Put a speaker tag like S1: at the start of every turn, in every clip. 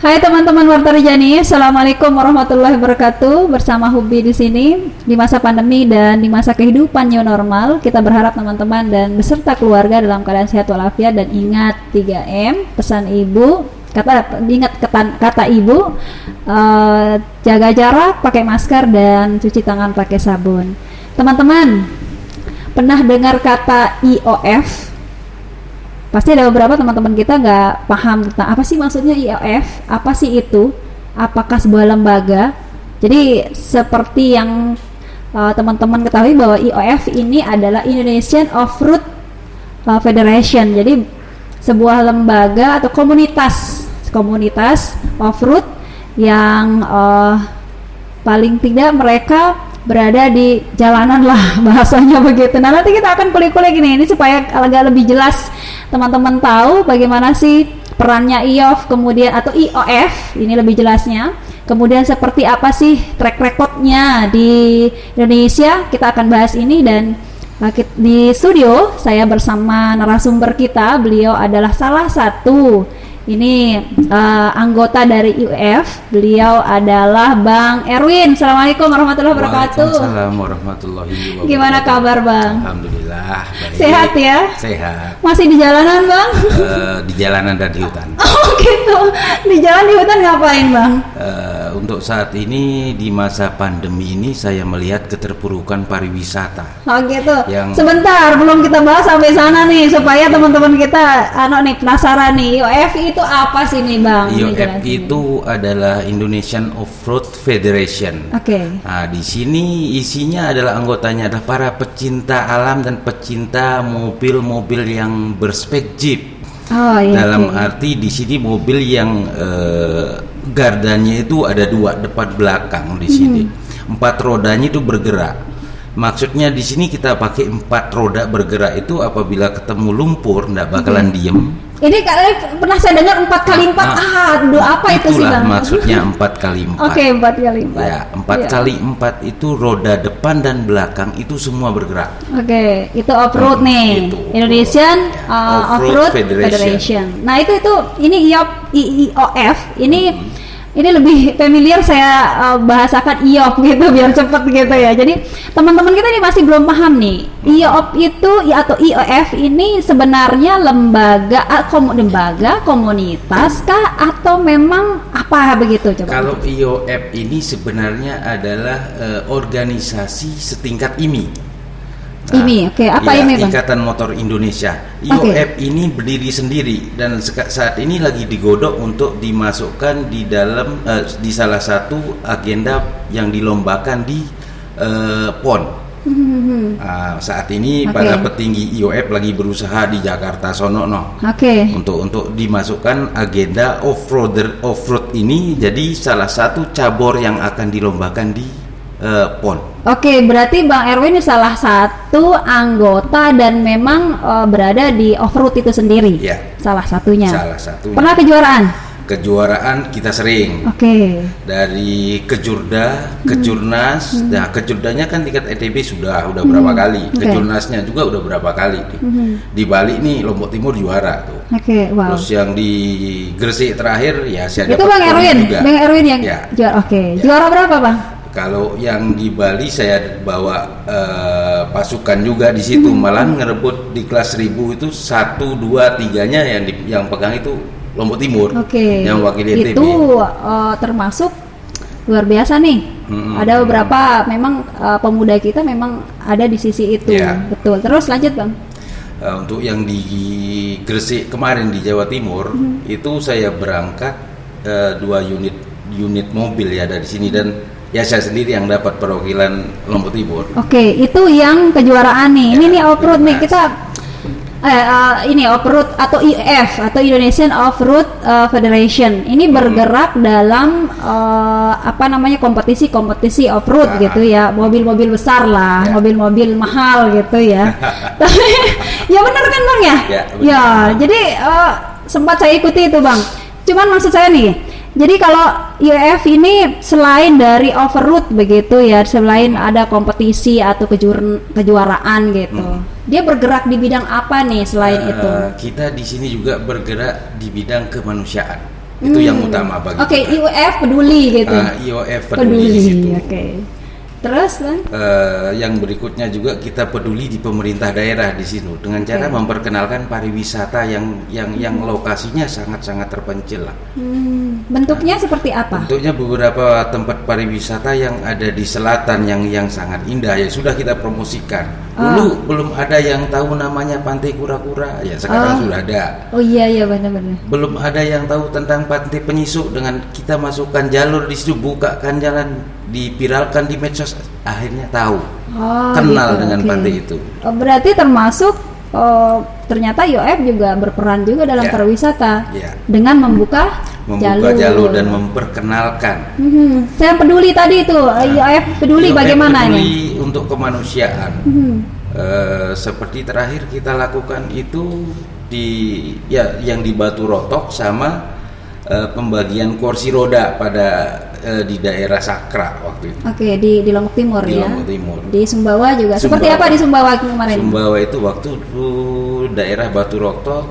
S1: Hai teman-teman Wartarjani, Assalamualaikum warahmatullahi wabarakatuh. Bersama Hubi di sini di masa pandemi dan di masa kehidupan new normal, kita berharap teman-teman dan beserta keluarga dalam keadaan sehat walafiat dan ingat 3M, pesan ibu. Kata ibu, jaga jarak, pakai masker dan cuci tangan pakai sabun. Teman-teman, pernah dengar kata IOF? Pasti ada beberapa teman-teman kita nggak paham tentang apa sih maksudnya IOF, apa sih itu, apakah sebuah lembaga. Jadi seperti yang teman-teman ketahui bahwa IOF ini adalah Indonesian Off-Road Federation. Jadi sebuah lembaga atau komunitas off-road yang paling tidak mereka berada di jalanan lah bahasanya begitu. Nah, nanti kita akan kulik-kulik ini supaya agak lebih jelas teman-teman tahu bagaimana sih perannya IOF kemudian atau IOF ini lebih jelasnya. Kemudian seperti apa sih track recordnya di Indonesia, kita akan bahas ini. Dan di studio saya bersama narasumber kita, beliau adalah salah satu anggota dari IOF. Beliau adalah Bang Erwin. Assalamualaikum warahmatullahi wabarakatuh.
S2: Waalaikumsalam warahmatullahi wabarakatuh.
S1: Gimana kabar Bang?
S2: Alhamdulillah baik.
S1: Sehat ya?
S2: Sehat.
S1: Masih di jalanan Bang?
S2: Di jalanan dan di hutan.
S1: Oh gitu. Di jalan di hutan ngapain Bang?
S2: Untuk saat ini di masa pandemi ini saya melihat keterpurukan pariwisata.
S1: Oh gitu.
S2: Sebentar,
S1: belum kita bahas sampai sana nih supaya teman-teman kita penasaran nih. IOF itu apa sih nih Bang?
S2: IOF itu adalah Indonesian Off-Road Federation.
S1: Oke.
S2: Nah, di sini isinya adalah anggotanya adalah para pecinta alam dan pecinta mobil-mobil yang berspek Jeep.
S1: Oh, iya,
S2: dalam arti di sini mobil yang gardanya itu ada 2 depan belakang di sini. 4 rodanya itu bergerak. Maksudnya di sini kita pakai 4 roda bergerak itu apabila ketemu lumpur nggak bakalan diem.
S1: Ini kalian pernah saya dengar 4x4. Apa itu sih Bang?
S2: Maksudnya 4x4.
S1: Oke, 4x4.
S2: Ya, 4x4 itu roda depan dan belakang itu semua bergerak.
S1: Oke, itu off-road nih.
S2: Itu,
S1: Indonesian Off-Road Federation. Nah, ini IOF. Ini lebih familiar saya bahasakan IOF gitu biar cepet gitu ya. Jadi teman-teman kita ini masih belum paham nih. IOF itu atau IOF ini sebenarnya lembaga komunitas kah atau memang apa begitu coba?
S2: Kalau IOF ini sebenarnya adalah organisasi setingkat IMI.
S1: IMI, oke. Apa IMI Bang?
S2: Ikatan Motor Indonesia. IOF ini berdiri sendiri dan saat ini lagi digodok untuk dimasukkan di dalam di salah satu agenda yang dilombakan di PON. Saat ini para petinggi IOF lagi berusaha di Jakarta sono untuk dimasukkan agenda off-road ini jadi salah satu cabur yang akan dilombakan di PON.
S1: Oke, berarti Bang Erwin ini salah satu anggota dan memang berada di off-road itu sendiri.
S2: Ya.
S1: Salah satunya. Pernah kejuaraan?
S2: Kejuaraan kita sering.
S1: Oke.
S2: Dari Kejurda, Kejurnas. Nah, Kejurdanya kan tingkat ETB sudah berapa kali. Kejurnasnya juga udah berapa kali. Di Bali nih Lombok Timur juara tuh.
S1: Oke, wow.
S2: Terus yang di Gresik terakhir ya saya
S1: dapat. Itu Bang Erwin juga. Bang Erwin yang juara. Oke.
S2: Ya.
S1: Juara berapa, Bang?
S2: Kalau yang di Bali saya bawa pasukan juga di situ, malah ngerebut di kelas 1000 itu 1, 2, 3-nya yang pegang itu Lombok Timur.
S1: Oke.
S2: Yang wakili NTB.
S1: Itu termasuk luar biasa nih. Ada beberapa memang pemuda kita memang ada di sisi itu.
S2: Ya.
S1: Betul. Terus lanjut Bang.
S2: Untuk yang di Gresik kemarin di Jawa Timur itu saya berangkat 2 unit mobil ya dari sini dan ya saya sendiri yang dapat perwakilan Lombok Timur. Oke,
S1: itu yang kejuaraan nih. Ini nih off-road nih kita ini off-road atau IF atau Indonesian Off-Road Federation. Ini bergerak dalam kompetisi off-road gitu ya. Mobil-mobil besar lah, mobil-mobil mahal gitu ya. Ya benar kan Bang ya? Ya, jadi sempat saya ikuti itu Bang. Cuman maksud saya nih, jadi kalau IOF ini selain dari off-road begitu ya, selain ada kompetisi atau kejuaraan gitu, dia bergerak di bidang apa nih selain itu?
S2: Kita di sini juga bergerak di bidang kemanusiaan. Itu yang utama bagi
S1: Oke,
S2: kita.
S1: IOF peduli gitu.
S2: IOF peduli di situ.
S1: Oke. Terus Bang?
S2: Yang berikutnya juga kita peduli di pemerintah daerah di situ dengan cara memperkenalkan pariwisata yang lokasinya sangat-sangat terpencil lah.
S1: Bentuknya seperti apa?
S2: Bentuknya beberapa tempat pariwisata yang ada di selatan yang sangat indah ya sudah kita promosikan. Dulu belum ada yang tahu namanya Pantai Kura-Kura, ya sekarang sudah ada.
S1: Oh iya benar-benar.
S2: Belum ada yang tahu tentang Pantai Penyisuk, dengan kita masukkan jalur di situ, bukakan jalan, dipiralkan di medsos, akhirnya tahu, kenal
S1: gitu,
S2: dengan pantai itu.
S1: Berarti termasuk ternyata IOF juga berperan juga dalam pariwisata dengan membuka
S2: jalur dan memperkenalkan.
S1: Saya peduli tadi itu, IOF peduli bagaimana
S2: peduli untuk kemanusiaan. Seperti terakhir kita lakukan itu yang di Batu Rotok sama pembagian kursi roda di daerah Sakra waktu itu.
S1: Oke, di Lombok Timur
S2: di
S1: ya.
S2: Lombok Timur.
S1: Di Sumbawa juga.
S2: Sumbawa.
S1: Seperti apa di Sumbawa kemarin?
S2: Sumbawa itu waktu daerah Batu Rotok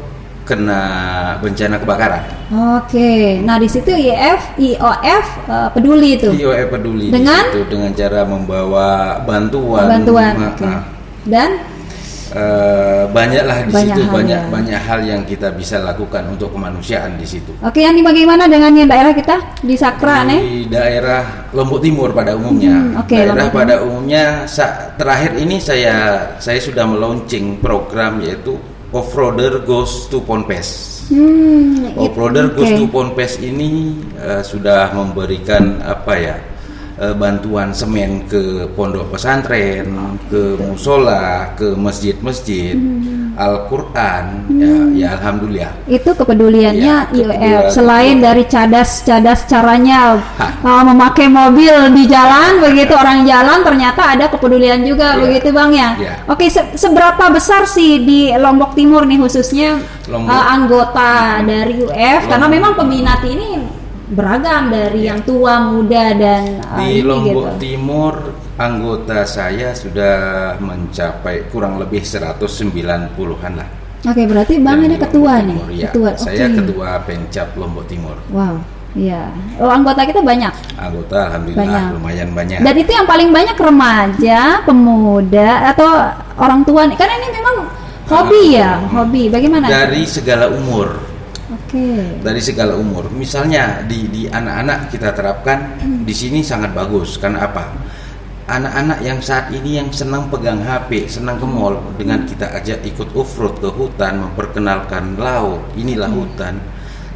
S2: kena bencana kebakaran.
S1: Oke. Nah, di situ IOF peduli itu.
S2: IOF peduli
S1: dengan
S2: di situ dengan cara membawa bantuan.
S1: Okay. Dan
S2: banyaklah di situ
S1: hal
S2: banyak hal yang kita bisa lakukan untuk kemanusiaan di situ.
S1: Oke, yang bagaimana dengan yang daerah kita di Sakra
S2: di daerah Lombok Timur pada umumnya. Daerah pada umumnya terakhir ini saya sudah meluncing program yaitu Offroader Goes to Ponpes. Offroader Goes to Ponpes ini sudah memberikan bantuan semen ke pondok pesantren, ke musola, ke masjid-masjid, Al-Quran, ya alhamdulillah.
S1: Itu kepeduliannya IOF. Selain dari cadas caranya memakai mobil di jalan, begitu orang jalan, ternyata ada kepedulian juga, begitu Bang ya. Oke, seberapa besar sih di Lombok Timur nih khususnya anggota dari IOF? Karena memang peminat ini beragam dari yang tua, muda dan
S2: di Lombok Timur anggota saya sudah mencapai kurang lebih 190-an lah.
S1: Oke, berarti Bang ini ketua nih.
S2: Ketua. Saya ketua Pencap Lombok Timur.
S1: Wow. Iya. Oh, anggota kita banyak.
S2: Anggota alhamdulillah lumayan banyak.
S1: Dan itu yang paling banyak remaja, pemuda atau orang tua nih. Karena ini memang hobi hobi. Bagaimana?
S2: Dari segala umur.
S1: Dari
S2: segala umur. Misalnya di anak-anak kita terapkan di sini sangat bagus. Karena apa? Anak-anak yang saat ini yang senang pegang HP, senang ke mall, dengan kita ajak ikut off-road ke hutan, memperkenalkan laut, inilah hutan.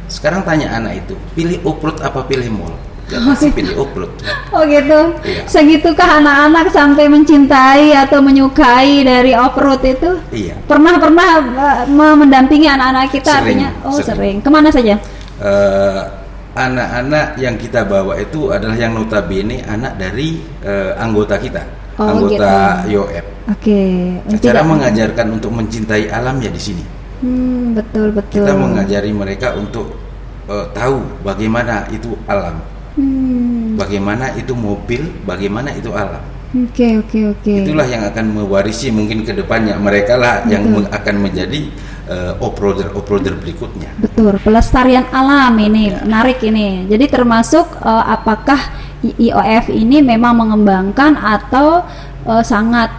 S2: Sekarang tanya anak itu, pilih off-road apa pilih mall? Ya pasti pilih off-road.
S1: Oh gitu.
S2: Iya.
S1: Segitukah anak-anak sampai mencintai atau menyukai dari off-road itu?
S2: Iya.
S1: Pernah mendampingi anak-anak kita?
S2: Sering,
S1: artinya sering. Kemana saja?
S2: Anak-anak yang kita bawa itu adalah yang notabene anak dari anggota kita, anggota IOF. Cara mengajarkan untuk mencintai alam ya di sini.
S1: Betul.
S2: Kita mengajari mereka untuk tahu bagaimana itu alam, bagaimana itu mobil, bagaimana itu alam.
S1: Oke.
S2: Itulah yang akan mewarisi mungkin ke depannya. Mereka lah yang akan menjadi off-roader berikutnya. Betul,
S1: pelestarian alam ini menarik ini. Jadi termasuk apakah IOF ini memang mengembangkan atau sangat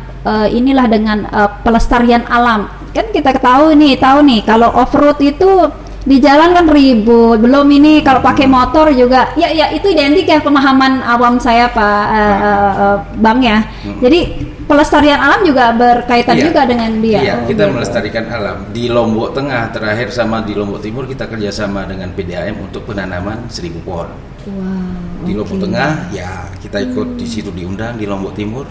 S1: inilah dengan pelestarian alam. Kan kita tahu nih kalau off-road itu di jalan kan ribut, belum ini kalau pakai motor juga ya itu identik ya pemahaman awam saya Pak Bang ya. Jadi pelestarian alam juga berkaitan juga dengan dia.
S2: Iya, kita melestarikan alam. Di Lombok Tengah terakhir sama di Lombok Timur kita kerjasama dengan PDAM untuk penanaman 1000 pohon. Di Lombok Tengah ya kita ikut di situ diundang, di Lombok Timur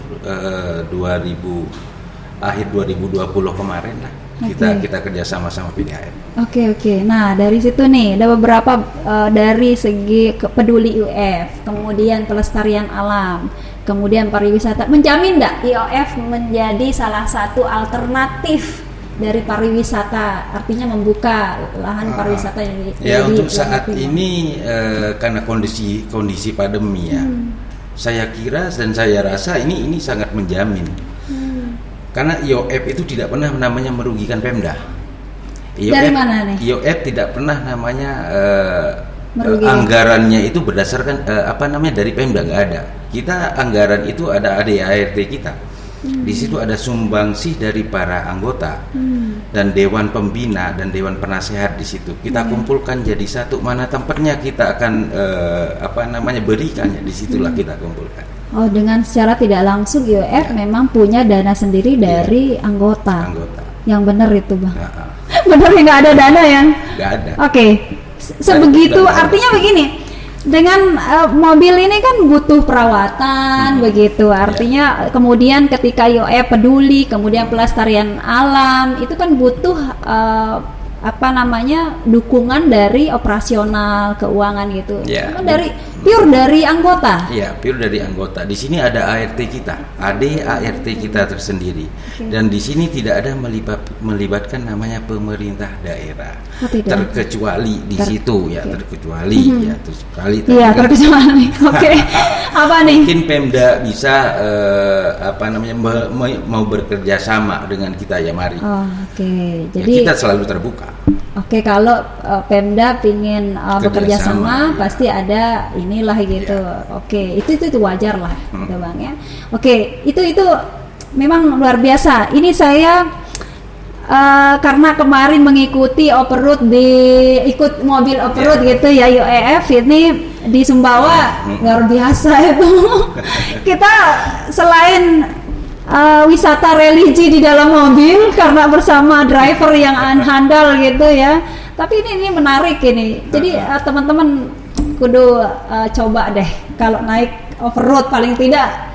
S2: akhir 2020 kemarin lah. Kita kerjasama sama PDAM.
S1: Oke. Nah dari situ nih ada beberapa dari segi peduli IOF, kemudian pelestarian alam, kemudian pariwisata. Menjamin nggak IOF menjadi salah satu alternatif dari pariwisata, artinya membuka lahan pariwisata yang
S2: untuk saat ini karena kondisi pandemi ya, saya kira dan saya rasa ini sangat menjamin. Karena IOF itu tidak pernah namanya merugikan Pemda.
S1: Dari mana nih?
S2: IOF tidak pernah namanya anggarannya itu berdasarkan dari Pemda, nggak ada. Kita anggaran itu ada ADART kita. Di situ ada sumbangsih dari para anggota dan dewan pembina dan dewan penasehat di situ. Kita kumpulkan jadi satu. Mana tempatnya kita akan berikannya, disitulah kita kumpulkan.
S1: Oh, dengan secara tidak langsung IOF memang punya dana sendiri dari anggota. Yang benar itu, Bang. Benar ya, nggak ada dana yang? Nggak ada. Oke. Sebegitu, artinya begini. Dengan mobil ini kan butuh perawatan, begitu. Artinya kemudian ketika IOF peduli, kemudian pelestarian alam, itu kan butuh dukungan dari operasional keuangan gitu. Pure dari anggota.
S2: Iya, pure dari anggota. Di sini ada ART kita, ART kita tersendiri. Dan di sini tidak ada melibatkan namanya pemerintah daerah. Terkecuali di situ ya, terkecuali.
S1: Oke. Apa nih?
S2: Mungkin Pemda bisa mau bekerja sama dengan kita, ya mari. Jadi kita selalu terbuka.
S1: Oke, kalau Pemda pingin bekerja sama, pasti ada inilah gitu. Oke, itu wajar lah, gitu Bang ya. Oke, itu memang luar biasa. Ini saya karena kemarin mengikuti off-road ikut mobil off-road gitu ya, IOF ini di Sumbawa, luar biasa itu. Kita selain wisata religi di dalam mobil karena bersama driver yang handal gitu ya. Tapi ini menarik ini. Jadi teman-teman kudu coba deh kalau naik off-road, paling tidak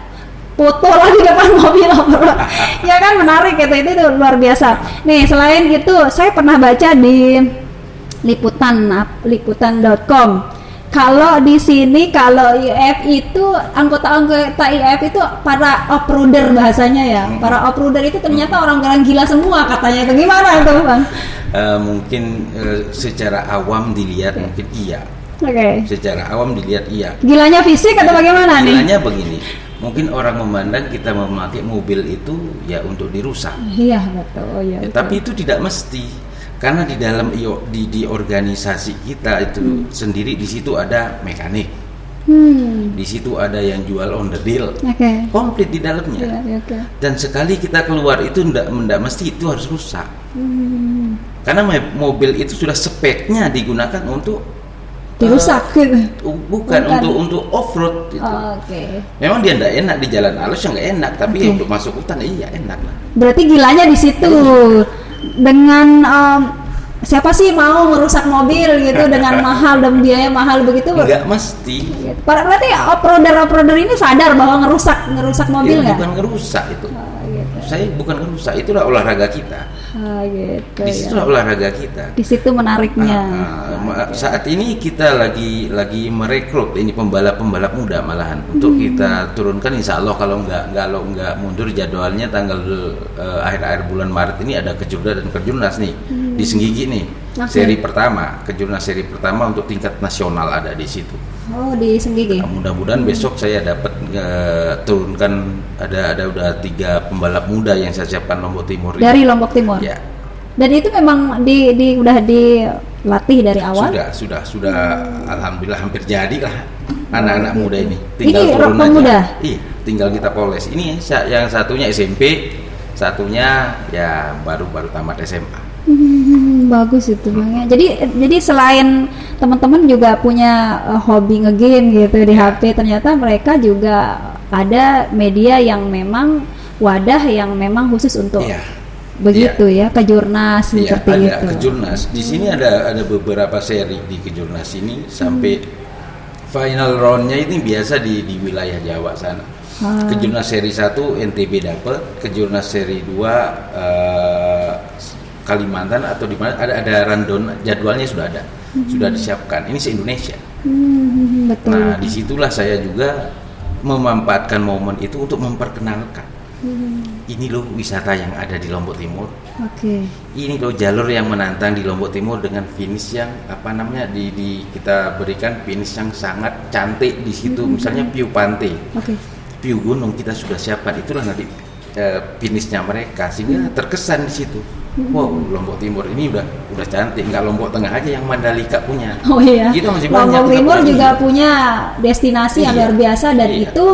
S1: foto lah di depan mobil off-road. Ya kan, menarik gitu. Itu luar biasa. Nih, selain itu saya pernah baca di liputan.com. Kalau di sini, kalau IF itu anggota-anggota IF itu para off-roader bahasanya ya. Para off-roader itu ternyata orang-orang gila semua katanya. Itu gimana tuh, Bang?
S2: Mungkin secara awam dilihat mungkin iya. Secara awam dilihat iya.
S1: Gilanya fisik atau bagaimana nih?
S2: Gilanya begini. Mungkin orang memandang kita memakai mobil itu ya untuk dirusak.
S1: Iya, betul. Betul.
S2: Tapi itu tidak mesti. Karena di dalam di organisasi kita itu sendiri, di situ ada mekanik, di situ ada yang jual on the deal, komplit di dalamnya. Dan sekali kita keluar itu ndak mesti itu harus rusak. Karena mobil itu sudah speknya digunakan untuk
S1: dirusak
S2: bukan untuk off road gitu. Memang dia ndak enak di jalan halus, yang nggak enak, tapi untuk masuk hutan iya enak lah.
S1: Berarti gilanya di situ. Dengan siapa sih mau merusak mobil gitu dengan mahal dan biaya mahal begitu?
S2: Enggak mesti.
S1: Berarti off-roader ini sadar bahwa ngerusak mobil nggak?
S2: Bukan ngerusak itu. Saya bukan ngerusak, itulah olahraga kita.
S1: Gitu.
S2: Di situlah olahraga kita.
S1: Di situ menariknya.
S2: Saat ini kita lagi merekrut ini pembalap muda malahan untuk kita turunkan, insya Allah kalau nggak mundur jadwalnya tanggal akhir bulan Maret ini ada kejurnas nih di Senggigi nih. Seri pertama, kejurnas seri pertama untuk tingkat nasional ada di situ.
S1: Oh, di Senggigi.
S2: Mudah-mudahan besok saya dapat turunkan, ada udah 3 pembalap muda yang saya siapkan Lombok Timur.
S1: Dari Lombok Timur.
S2: Ya.
S1: Dan itu memang udah dilatih dari awal.
S2: Sudah alhamdulillah hampir jadi lah anak-anak muda ini.
S1: Tinggal turun aja. Muda.
S2: Iya, tinggal kita poles. Ini yang satunya SMP, satunya ya baru tamat SMA.
S1: Bagus itu Bang ya. Jadi selain teman-teman juga punya hobi ngegame gitu di HP, ternyata mereka juga ada media yang memang wadah yang memang khusus untuk begitu ya, kejurnas seperti itu.
S2: Ada kejurnas. Di sini ada beberapa seri di kejurnas ini sampai final roundnya ini biasa di wilayah Jawa sana. Kejurnas seri 1 NTB dapat, kejurnas seri 2 Kalimantan atau di mana ada rundown jadwalnya sudah ada, sudah disiapkan. Ini se-Indonesia.
S1: Betul.
S2: Nah, disitulah saya juga memanfaatkan momen itu untuk memperkenalkan. Ini loh wisata yang ada di Lombok Timur. Ini loh jalur yang menantang di Lombok Timur dengan finish yang kita berikan finish yang sangat cantik di situ. Misalnya view pantai, view gunung kita sudah siapkan. Itulah nanti finishnya mereka sehingga terkesan di situ. wow, Lombok Timur ini udah cantik, nggak Lombok Tengah aja yang Mandalika punya.
S1: Oh iya.
S2: Kita masih
S1: Lombok
S2: banyak
S1: Timur
S2: kita
S1: juga punya destinasi yang luar biasa dan itu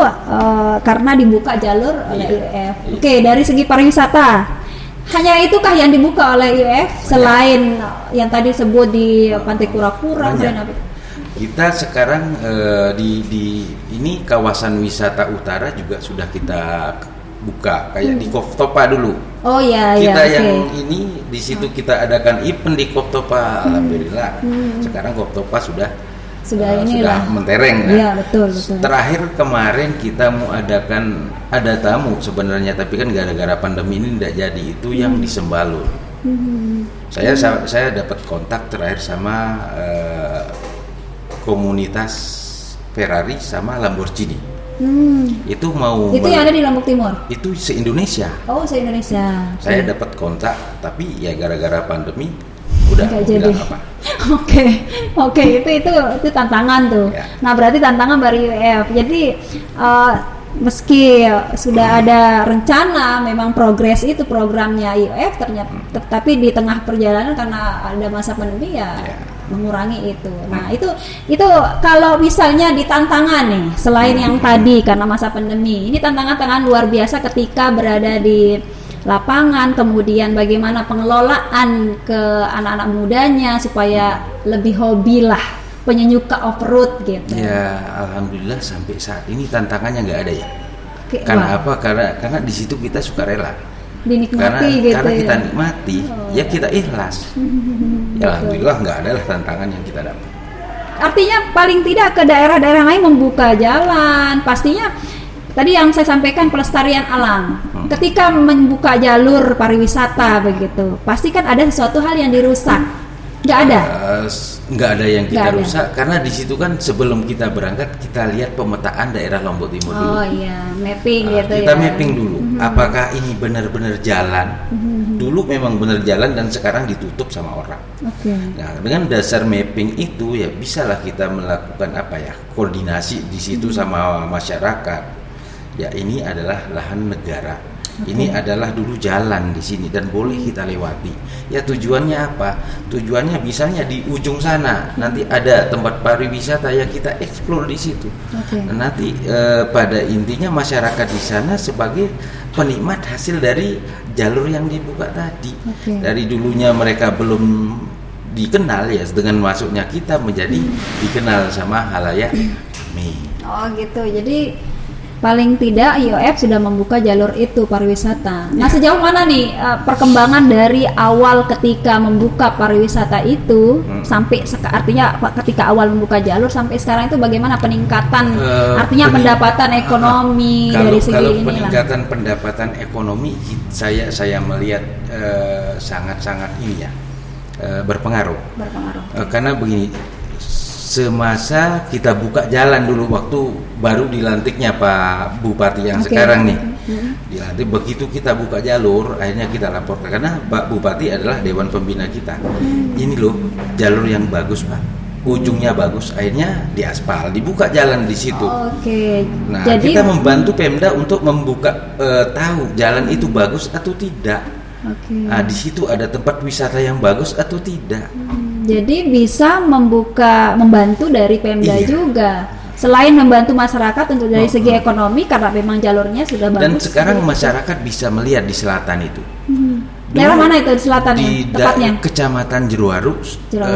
S1: karena dibuka jalur oleh IUF. Oke, dari segi pariwisata, hanya itukah yang dibuka oleh IUF selain yang tadi sebut di Pantai Kura-Kura?
S2: Kita sekarang di ini kawasan wisata utara juga sudah kita buka, kayak di Koftopa dulu.
S1: Oh iya,
S2: kita yang ini di situ kita adakan event di Koftopa, alhamdulillah. Sekarang Koftopa sudah mentereng.
S1: Iya, betul.
S2: Terakhir kemarin kita mau ada tamu sebenarnya, tapi kan gara-gara pandemi ini tidak jadi, itu yang di Sembalun. Saya dapat kontak terakhir sama komunitas Ferrari sama Lamborghini. Itu yang ada di Lombok Timur? Itu se-Indonesia.
S1: Oh, se-Indonesia.
S2: Saya dapat kontak, tapi ya gara-gara pandemi udah
S1: nggak jadi.
S2: Apa.
S1: Oke, itu tantangan tuh. Ya. Nah, berarti tantangan dari IUF. Jadi meski sudah ada rencana, memang progres itu programnya IUF ternyata, tapi di tengah perjalanan karena ada masa pandemi ya. Mengurangi itu. Nah, itu kalau misalnya di tantangan nih, selain yang tadi karena masa pandemi, ini tantangan luar biasa ketika berada di lapangan, kemudian bagaimana pengelolaan ke anak-anak mudanya supaya lebih hobi lah, penyuka off-road gitu.
S2: Ya, alhamdulillah sampai saat ini tantangannya nggak ada ya. Karena apa? Karena di situ kita suka rela.
S1: Dinikmati
S2: karena kita nikmati, ya kita ikhlas. Ya alhamdulillah nggak ada lah tantangan yang kita dapat.
S1: Artinya paling tidak ke daerah-daerah lain membuka jalan, pastinya tadi yang saya sampaikan pelestarian alam. Ketika membuka jalur pariwisata begitu, pasti kan ada sesuatu hal yang dirusak. Nggak ada?
S2: Nggak ada yang kita rusak, karena di situ kan sebelum kita berangkat kita lihat pemetaan daerah Lombok Timur dulu.
S1: Oh iya, mapping gitu
S2: kita mapping dulu, apakah ini benar-benar jalan. Dulu memang benar jalan dan sekarang ditutup sama orang. Nah, dengan dasar mapping itu ya bisalah kita melakukan koordinasi di situ sama masyarakat. Ya ini adalah lahan negara. Ini adalah dulu jalan di sini dan boleh kita lewati. Ya tujuannya apa? Tujuannya misalnya di ujung sana nanti ada tempat pariwisata, ya kita eksplor di situ. Nah, nanti pada intinya masyarakat di sana sebagai penikmat hasil dari jalur yang dibuka tadi. Dari dulunya mereka belum dikenal, ya dengan masuknya kita menjadi dikenal sama halayak kami.
S1: Oh gitu. Jadi paling tidak IUF sudah membuka jalur itu pariwisata. Nah, sejauh mana nih perkembangan dari awal ketika membuka pariwisata itu sampai artinya ketika awal membuka jalur sampai sekarang itu bagaimana peningkatan artinya pendapatan ekonomi dari segi
S2: kalau
S1: inilah.
S2: Peningkatan pendapatan ekonomi saya melihat sangat-sangat berpengaruh. Karena begini, semasa kita buka jalan dulu waktu baru dilantiknya Pak Bupati yang sekarang nih, dilantik, begitu kita buka jalur akhirnya kita laporkan, karena Pak Bupati adalah Dewan Pembina kita. Ini loh jalur yang bagus Pak, ujungnya bagus, akhirnya diaspal, dibuka jalan di situ. Nah, jadi kita membantu Pemda untuk membuka tahu jalan itu bagus atau tidak. Nah, di situ ada tempat wisata yang bagus atau tidak.
S1: Jadi bisa membantu dari Pemda juga. Selain membantu masyarakat untuk dari segi ekonomi karena memang jalurnya sudah bagus.
S2: Dan sekarang masyarakat bisa melihat di selatan itu.
S1: Daerah mana itu di selatan? Tepatnya
S2: Kecamatan Jeruaru.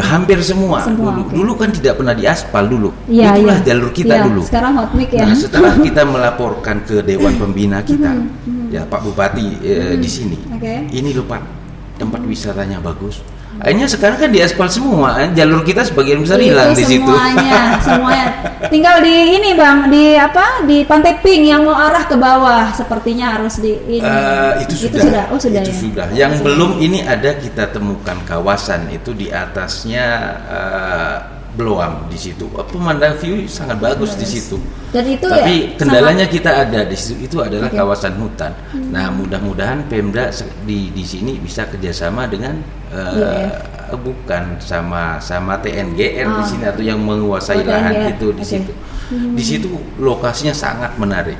S2: Hampir semua. Dulu kan tidak pernah diaspal dulu. Itulah jalur kita dulu.
S1: Sekarang hot mic ya.
S2: Nah, setelah kita melaporkan ke Dewan Pembina kita, ya Pak Bupati di sini. Ini loh Pak, tempat wisatanya bagus. Akhirnya sekarang kan diaspal semua, jalur kita sebagian besar hilang di situ.
S1: Semuanya. Tinggal di ini Bang, di Pantai Pink yang mau arah ke bawah, sepertinya harus di ini.
S2: Itu sudah.
S1: Itu
S2: sudah. Yang belum ini ada kita temukan kawasan itu di atasnya Beloam di situ. Pemandangan view sangat bagus di situ.
S1: Dan itu
S2: tapi kendalanya kita ada di situ, itu adalah kawasan hutan. Nah, mudah-mudahan Pemda di sini bisa kerjasama dengan bukan sama TNGR di sini atau yang menguasai lahan itu di situ. Di situ lokasinya sangat menarik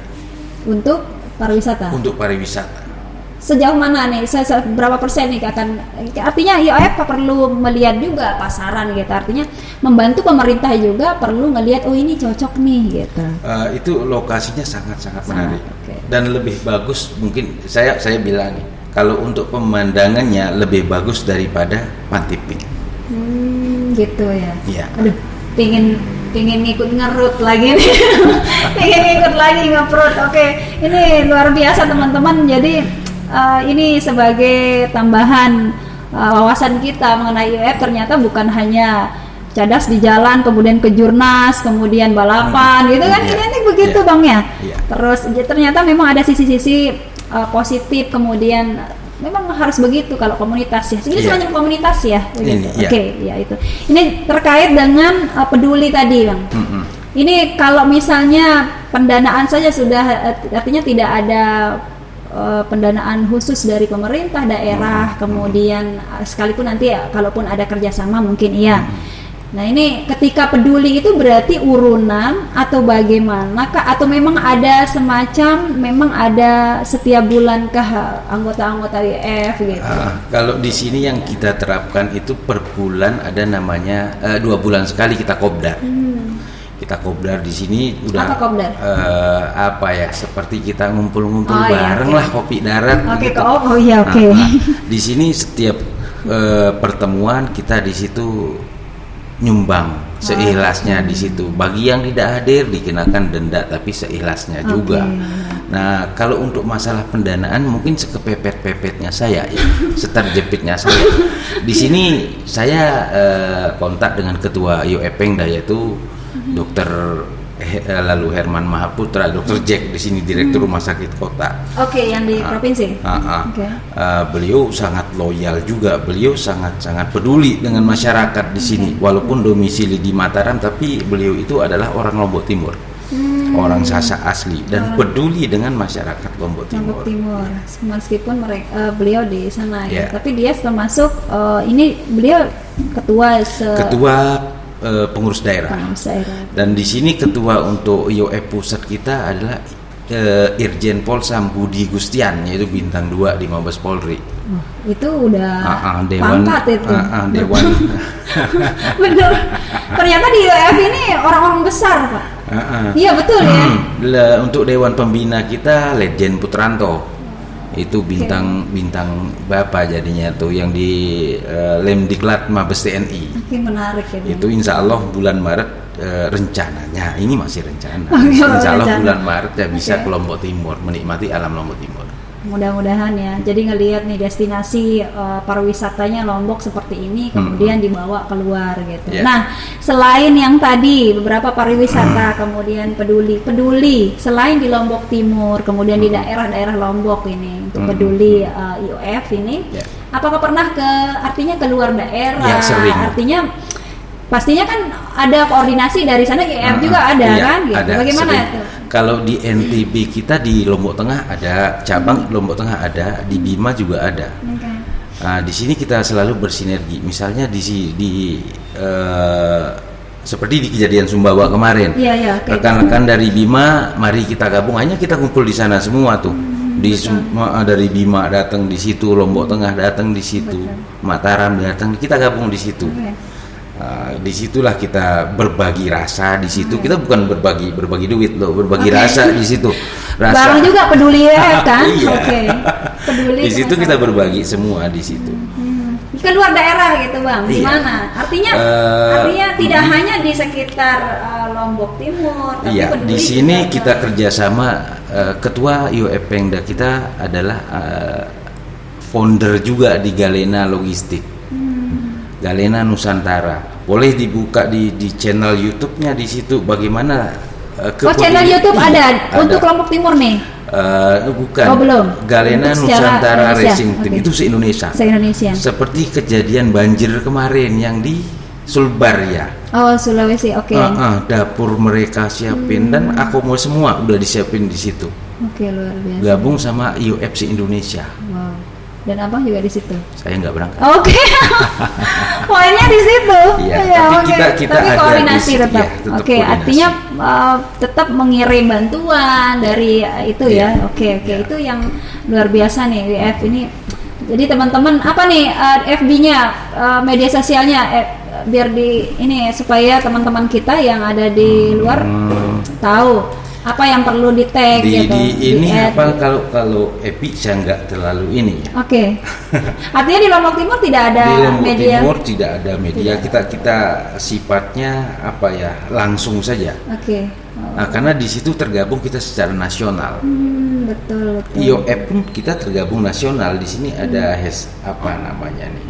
S1: untuk pariwisata. sejauh mana nih, berapa persen nih akan, artinya IOF perlu melihat juga pasaran gitu, artinya membantu pemerintah juga perlu ngelihat oh ini cocok nih gitu.
S2: Itu lokasinya sangat-sangat menarik,
S1: okay.
S2: Dan lebih bagus mungkin saya bilang nih, kalau untuk pemandangannya lebih bagus daripada Pantiping.
S1: Gitu ya.
S2: Iya.
S1: Aduh, pingin ngikut ngerut lagi nih. Pingin ngikut lagi ngeprut. Oke, ini luar biasa teman-teman. Jadi ini sebagai tambahan wawasan kita mengenai IOF, ternyata bukan hanya cadas di jalan, kemudian ke Jurnas, kemudian balapan gitu kan. Ini begitu Bang ya. Terus ternyata memang ada sisi-sisi positif, kemudian memang harus begitu kalau komunitas ya. Ini semacam komunitas ya. Oke, ya itu. Ini terkait dengan peduli tadi, Bang. Ini kalau misalnya pendanaan saja sudah, artinya tidak ada pendanaan khusus dari pemerintah daerah, kemudian sekalipun nanti ya, kalaupun ada kerjasama mungkin iya. Nah ini ketika peduli itu berarti urunan atau bagaimana kah? Atau memang ada semacam, memang ada setiap bulan kah anggota-anggota IOF gitu?
S2: Kalau di sini yang kita terapkan itu per bulan ada namanya 2 bulan sekali kita kopdar. Kita kopdar di sini udah
S1: apa kopdar?
S2: Apa ya? Seperti kita ngumpul-ngumpul bareng lah, kopi darat.
S1: Gitu. Di
S2: sini setiap pertemuan kita di situ nyumbang seikhlasnya di situ. Bagi yang tidak hadir dikenakan denda, tapi seikhlasnya juga. Nah, kalau untuk masalah pendanaan mungkin sekepepet-pepetnya saya ya, seterjepitnya saya. Di sini saya kontak dengan ketua IOF Pengda yaitu Dr. lalu Herman Mahaputra, Dr. Jack di sini direktur rumah sakit kota.
S1: Yang di provinsi.
S2: Beliau sangat loyal juga, beliau sangat peduli dengan masyarakat di sini. Walaupun domisili di Mataram, tapi beliau itu adalah orang Lombok Timur, orang Sasak asli dan peduli dengan masyarakat Lombok Timur.
S1: Meskipun beliau di sana ya, tapi dia termasuk ini beliau ketua pengurus daerah. Dan di sini ketua untuk IOF pusat kita adalah Irjen Pol Sambudi Gustian, yaitu bintang 2 di Mabes Polri. Itu udah
S2: dewan,
S1: pangkat itu.
S2: Dewan.
S1: Bener. Ternyata di IOF ini orang-orang besar, Pak. Iya betul ya.
S2: Untuk dewan pembina kita Ledjen Putranto. Itu bintang Bapak jadinya tuh yang di Lemdiklat Mabes TNI.
S1: Menarik ya.
S2: Itu insya Allah bulan Maret rencananya, ini masih rencana. Insya Allah bulan Maret ya bisa ke Lombok Timur, menikmati alam Lombok Timur.
S1: Mudah-mudahan ya. Jadi ngelihat nih destinasi pariwisatanya Lombok seperti ini, kemudian dibawa keluar gitu. Nah, selain yang tadi beberapa pariwisata, kemudian peduli selain di Lombok Timur, kemudian di daerah-daerah Lombok ini untuk peduli IOF ini, apakah pernah artinya keluar daerah?
S2: Ya, sering.
S1: Artinya pastinya kan ada koordinasi dari sana, IOF juga ada kan? Gitu.
S2: Ada,
S1: bagaimana
S2: sering.
S1: itu?
S2: Kalau di NTB kita di Lombok Tengah ada cabang, Lombok Tengah ada, di Bima juga ada. Di sini kita selalu bersinergi. Misalnya seperti di kejadian Sumbawa kemarin, rekan-rekan dari Bima, mari kita gabung. Hanya kita kumpul di sana semua tuh. Dari Bima datang di situ, Lombok Tengah datang di situ, Mataram datang, kita gabung di situ. Disitulah kita berbagi rasa di situ. Kita bukan berbagi duit loh, berbagi rasa di situ.
S1: Barang juga peduli ya kan? Peduli.
S2: Di situ kita berbagi semua di situ.
S1: Keluar daerah gitu Bang, gimana? Artinya tidak hanya di sekitar Lombok Timur, tapi
S2: di sini kita kerjasama. Ketua IOF Pengda kita adalah founder juga di Galena Logistik. Galena Nusantara, boleh dibuka di channel YouTube-nya di situ. Bagaimana?
S1: Channel YouTube ada untuk Lombok Timur nih?
S2: Bukan.
S1: Belum.
S2: Galena Nusantara Racing Team itu se-Indonesia. Seperti kejadian banjir kemarin yang di Sulbar
S1: Sulawesi.
S2: Dapur mereka siapin dan akomo semua udah disiapin di situ.
S1: Luar biasa.
S2: Gabung sama IOF se-Indonesia.
S1: Dan abang juga di situ.
S2: Saya nggak berangkat.
S1: Oke. Poinnya di situ.
S2: Iya,
S1: Ya,
S2: tapi
S1: oke.
S2: kita
S1: Tapi
S2: ada
S1: koordinasi
S2: di-
S1: tetap.
S2: ya, tetap
S1: Oke,
S2: koordinasi.
S1: artinya tetap mengirim bantuan dari itu ya.
S2: Iya.
S1: Oke,
S2: Iya.
S1: itu yang luar biasa nih WF ini. Jadi teman-teman apa nih FB-nya, media sosialnya biar di ini supaya teman-teman kita yang ada di luar tahu apa yang perlu di tag
S2: Di
S1: gitu.
S2: ini
S1: add.
S2: apa kalau Epi saya nggak terlalu ini ya.
S1: Oke. Artinya di Lombok Timur tidak ada
S2: Di Lombok
S1: media.
S2: Timur tidak ada media. Kita sifatnya apa ya, langsung saja.
S1: Oke.
S2: Nah, karena di situ tergabung kita secara nasional.
S1: Betul.
S2: IOF pun kita tergabung nasional. Di sini ada apa namanya nih?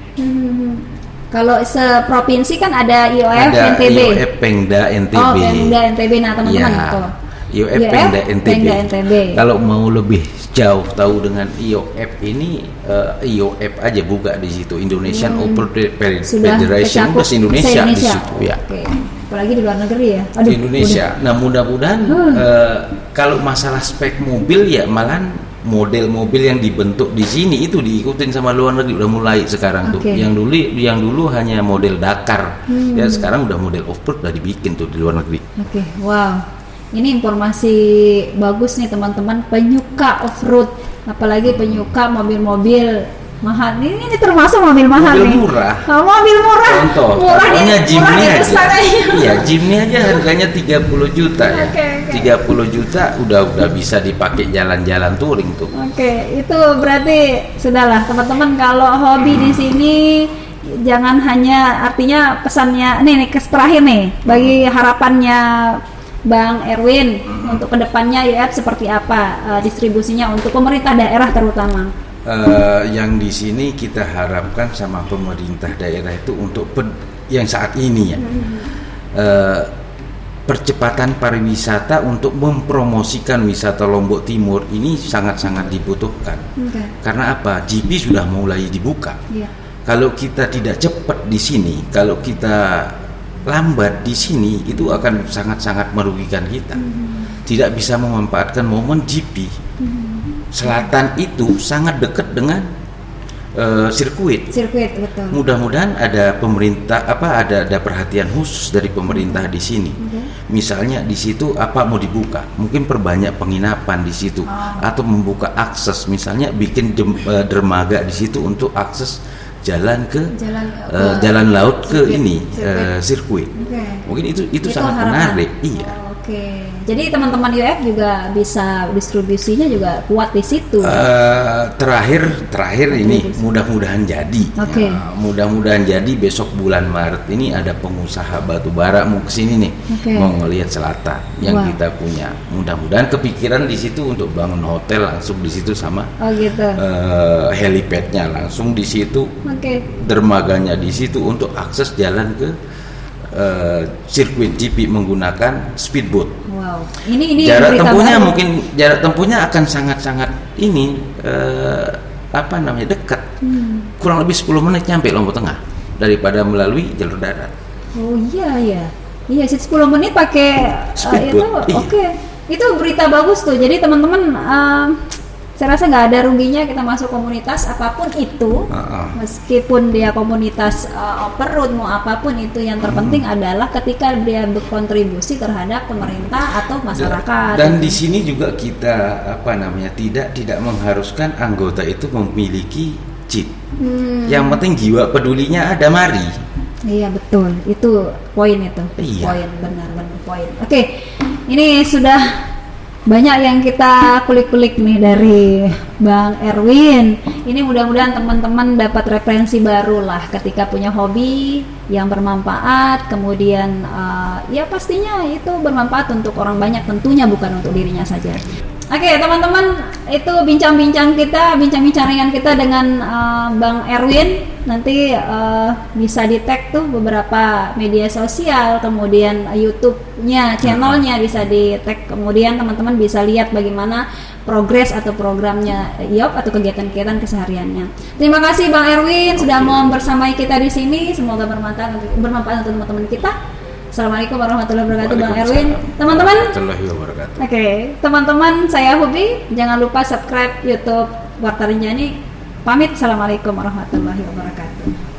S1: Kalau seprovinsi kan ada IOF
S2: Ada
S1: NTB.
S2: IOF Pengda NTB.
S1: Oh, Pengda NTB. Nah, teman-teman
S2: Ya,
S1: itu.
S2: IOF Pengda NTB.
S1: Pengda NTB.
S2: Kalau mau lebih jauh tahu dengan IOF ini, IOF aja buka di situ, Indonesian Open
S1: Sudah
S2: Federation,
S1: tercakup
S2: terus Indonesia di situ ya.
S1: Oke. Apalagi di luar negeri ya.
S2: Di Indonesia. Nah, mudah-mudahan kalau masalah spek mobil ya malahan model mobil yang dibentuk di sini itu diikutin sama luar negeri, udah mulai sekarang tuh.
S1: Oke.
S2: Yang dulu hanya model Dakar. Ya sekarang udah model off-road udah dibikin tuh di luar negeri.
S1: Oke, wow. Ini informasi bagus nih teman-teman penyuka off-road, apalagi penyuka mobil-mobil mahal. Ini termasuk mobil mahal
S2: Mobil
S1: nih.
S2: murah.
S1: Oh, mobil murah.
S2: Contoh,
S1: murah
S2: contohnya Jimny aja.
S1: pesanannya.
S2: Iya, Jimny aja harganya 30 juta ya.
S1: Oke.
S2: 30 juta udah bisa dipakai jalan-jalan touring tuh.
S1: Oke, itu berarti sudahlah teman-teman kalau hobi di sini jangan hanya artinya pesannya nih terakhir nih bagi harapannya Bang Erwin untuk kedepannya IOF seperti apa distribusinya untuk pemerintah daerah terutama.
S2: Yang di sini kita harapkan sama pemerintah daerah itu untuk yang saat ini ya. Percepatan pariwisata untuk mempromosikan wisata Lombok Timur ini sangat-sangat dibutuhkan.
S1: Oke.
S2: Karena apa? GP sudah mulai dibuka.
S1: Iya.
S2: Kalau kita tidak cepat di sini, kalau kita lambat di sini, itu akan sangat-sangat merugikan kita. Tidak bisa memanfaatkan momen GP. Selatan itu sangat dekat dengan sirkuit.
S1: Sirkuit betul.
S2: Mudah-mudahan ada pemerintah ada perhatian khusus dari pemerintah di sini. Misalnya di situ apa mau dibuka, mungkin perbanyak penginapan di situ atau membuka akses, misalnya bikin dermaga di situ untuk akses jalan ke jalan laut ke sirkuit.
S1: Oke.
S2: Mungkin itu sangat
S1: harapan.
S2: menarik. Iya.
S1: Oke. Jadi teman-teman IOF juga bisa distribusinya juga kuat di situ.
S2: Terakhir ini mudah-mudahan jadi.
S1: Oke.
S2: Ya, mudah-mudahan jadi besok bulan Maret ini ada pengusaha batu bara mau kesini nih,
S1: Oke.
S2: mau ngelihat selatan yang
S1: Wah.
S2: kita punya. Mudah-mudahan kepikiran di situ untuk bangun hotel langsung di situ sama
S1: Oh gitu.
S2: helipadnya langsung di situ,
S1: Oke.
S2: dermaganya di situ untuk akses jalan ke sirkuit GP menggunakan speedboat.
S1: Wow. Ini
S2: Jarak
S1: berita
S2: tempuhnya
S1: baru.
S2: mungkin akan sangat-sangat ini dekat. Kurang lebih 10 menit nyampe Lombok Tengah daripada melalui jalur darat.
S1: Oh iya. Iya sih 10 menit pakai itu.
S2: Speedboat, iya.
S1: Oke. Itu berita bagus tuh. Jadi teman-teman saya rasa nggak ada ruginya kita masuk komunitas apapun itu, meskipun dia komunitas off-road mau apapun itu, yang terpenting adalah ketika dia berkontribusi terhadap pemerintah atau masyarakat.
S2: Dan di sini juga kita tidak mengharuskan anggota itu memiliki chip. Yang penting jiwa pedulinya ada, mari.
S1: Iya betul, itu poin itu.
S2: Iya.
S1: Poin benar poin. Oke, ini sudah banyak yang kita kulik-kulik nih dari Bang Erwin. Ini mudah-mudahan teman-teman dapat referensi baru lah ketika punya hobi yang bermanfaat. Kemudian ya pastinya itu bermanfaat untuk orang banyak, tentunya bukan untuk dirinya saja. Oke teman-teman, itu bincang-bincang ringan kita dengan Bang Erwin. Nanti bisa di tag tuh beberapa media sosial, kemudian YouTube-nya, channelnya bisa di tag. Kemudian teman-teman bisa lihat bagaimana progres atau programnya IOF atau kegiatan-kegiatan kesehariannya. Terima kasih Bang Erwin sudah mau bersamai kita di sini. Semoga bermanfaat untuk teman-teman kita. Assalamualaikum warahmatullahi wabarakatuh Bang Erwin. Teman-teman.
S2: Warahmatullahi wabarakatuh.
S1: Oke, teman-teman, saya Hubi. Jangan lupa subscribe YouTube Warta Rinjani. Pamit, assalamualaikum warahmatullahi wabarakatuh.